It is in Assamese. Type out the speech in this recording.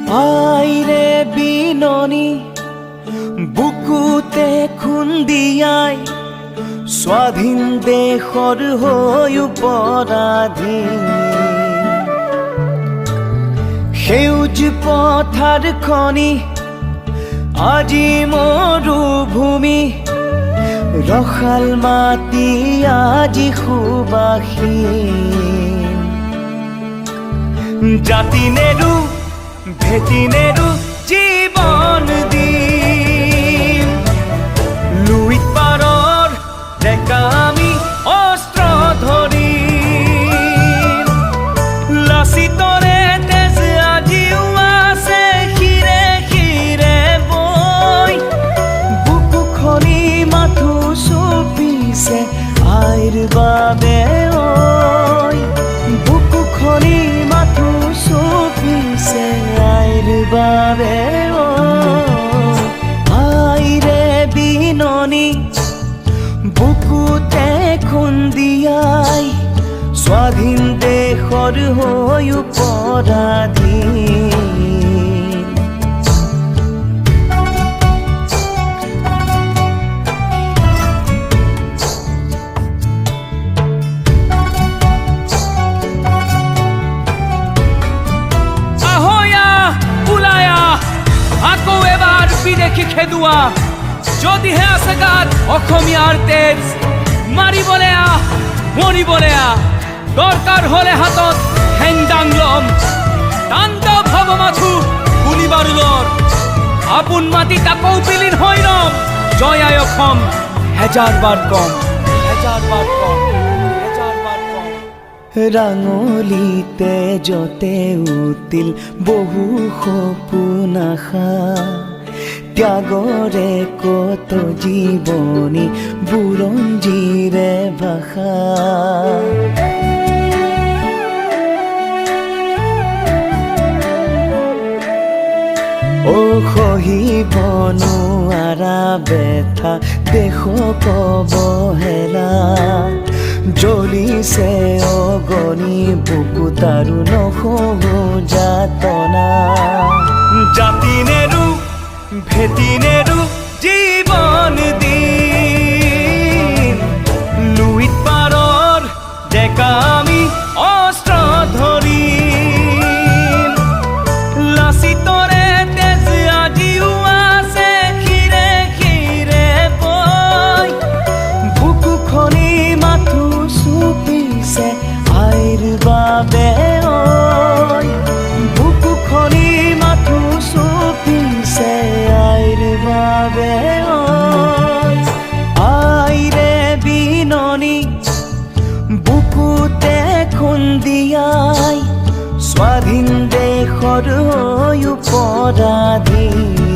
আইৰে বিননি বুকুতে খুন্দিয়াই স্বাধীন দেশৰ হৈ পৰাধীন সেউজ পথাৰ খনি আজি মৰুভূমি ৰসাল মাটি আজি সুবাসীন জাতি নেৰু ভেটি নেৰু জীৱন দিন লুইত পাৰৰ ডেকা আমি অস্ত্ৰ ধৰি লাচিতৰে তেজ আজিও আছে শিৰে শিৰে বৈ বুকু খনি মাথো চুপিছে আইৰ বাবে ঐ বুকু খনি মাথো চুপিছে আইৰ বাবে আইৰে বিননি বুকুতে খুন্দিয়াই স্বাধীন দেশৰ হৈ পৰাধীন আকৌ এবাৰ বিদেশী খেদুৱা যদিহে আছে গাত অসমীয়াৰ তেজ মাৰিবলৈ মৰিবলৈ দৰকাৰ হলে হাতত হেংদাং লম তাণ্ডৱ হব মাথো গুলি বাৰুদৰ আপোন মাটি তাকৌ বিলীন হৈ ৰম জয় আই অসম হেজাৰবাৰ কম ৰাঙলিতে যতে উতিল বহু সপোন আশা ত্যাগৰে কত জীৱনী বুৰঞ্জীৰে ভাষা ও সহিব নোৱাৰা বেথা দেশক অৱহেলা জ্বলিছে অগণি বুকুত আৰু নহো যাতনা জাতি নেৰু ভেটি নেৰু জীৱন দিন লুইত পাৰৰ ডেকা আমি অস্ত্ৰ ধৰি লাচিতৰে তেজ আজিও আছে শিৰে শিৰে বৈ বুকু খনি মাথো চুপিছে আইৰ বাবে বুকু খনি মাথো চুপিছে আইৰ বাবে আইৰে বিননি বুকুতে খুন্দিয়াই স্বাধীন দেশৰ হৈ পৰাধীন